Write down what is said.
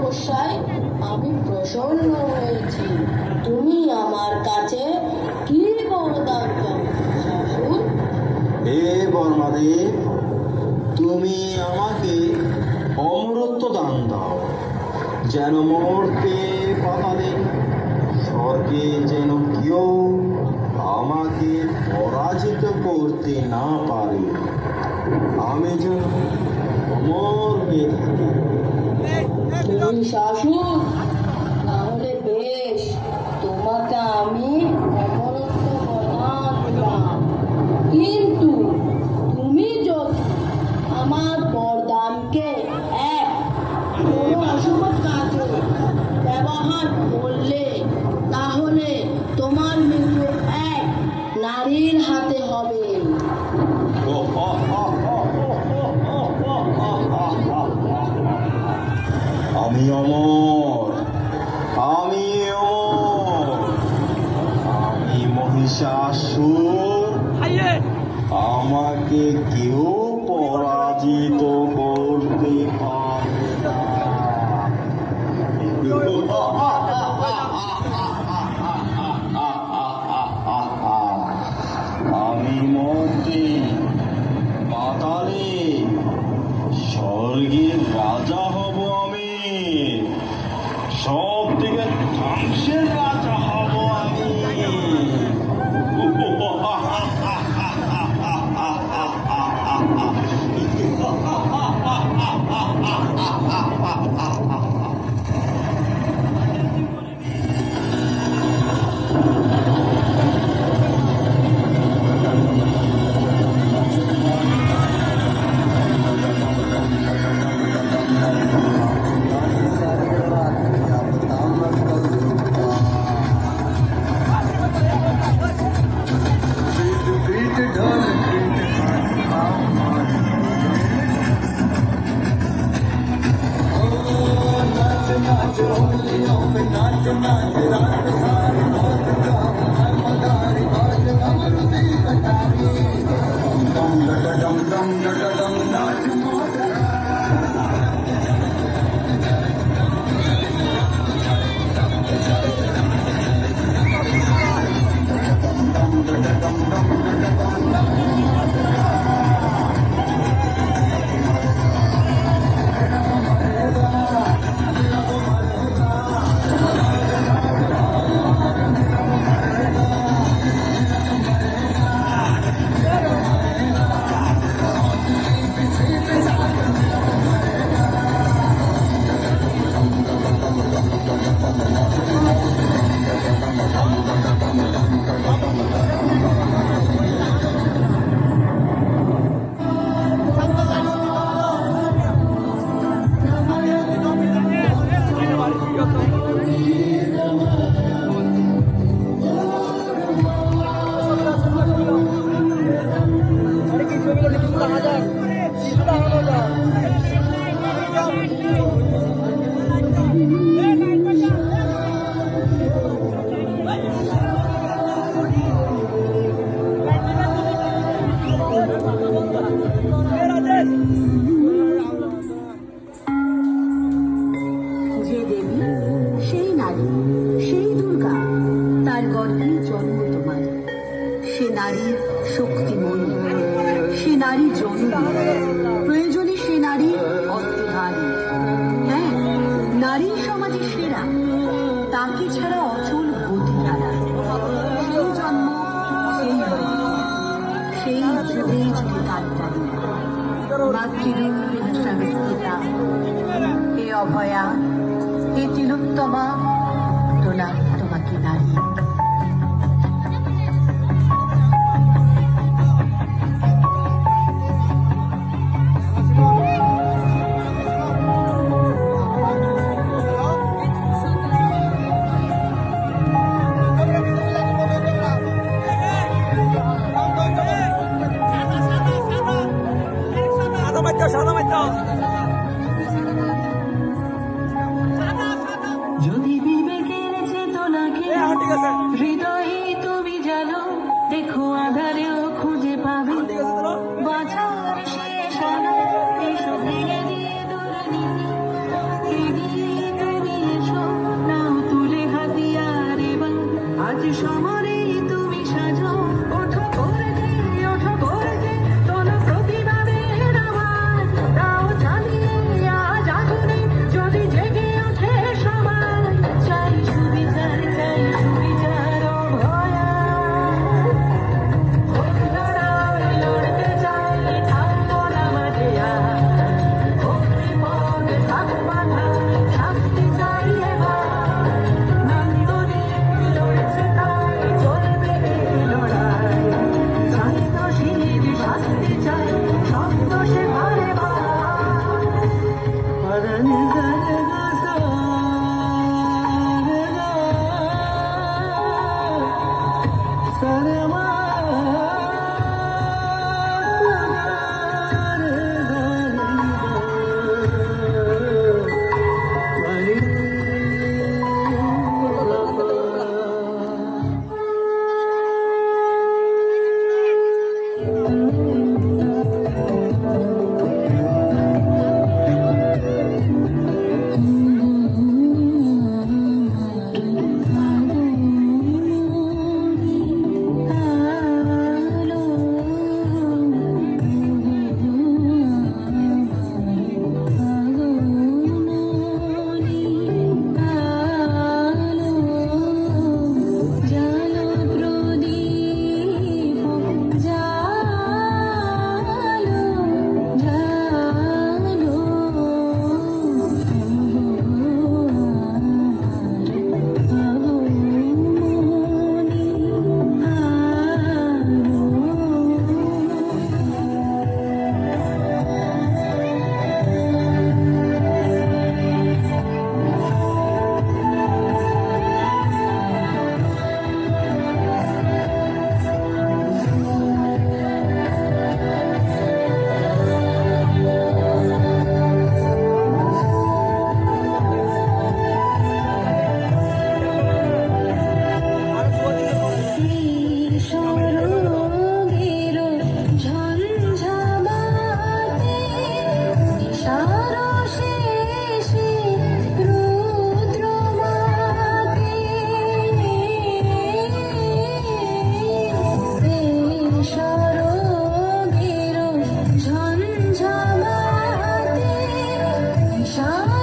গোসাই, আমি প্রসন্ন হয়েছি। তুমি আমার কাছে কি বরদান চাও শাশুড়? হে বর্মাদেব, তুমি আমাকে অমরত্ব দান দাও, যেন মরতে পাতালে স্বর্গে যেন কেউ আমাকে পরাজিত করতে না পারে, আমি যেন অমর হয়ে থাকি। তুমি শাশুড়, তাহলে বেশ, তোমাকে আমি অমরত্ব প্রদান দিলাম। কিন্তু তুমি যদি আমার বরদানকে এক কোনো অশুভ কাজে ব্যবহার করলে, তাহলে তোমার মৃত্যু এক নারীর হাতে হবে। আমি অমর, আমি অমর, আমি মহিষাসুর, আমাকে কেউ পরাজিত করতে পারবে না। আমি মরতে পাতালে স্বর্গের রাজা হব, আমি সব থেকে ধ্বংসের রাজা হব আমি। যে দেবী সেই নারী, সেই দুর্গা, তার গর্ভে জন্ম তোমার। সে নারী শক্তিময়ী, সে নারী জননী, প্রয়োজনে সে নারী অর্থধারী। হ্যাঁ, নারী সমাজে সেরা, তাকে ছাড়া অচল গতি হারা। সেই জন্ম, সেই রূপ, সেই যুগে যুগে কালটারি মাতৃরূপে স্বামীতা। হে অভয়া, হে তিলোত্তমা, প্রণাম তোমাকে নারী। যদি বিবেকের চেতনাকে সব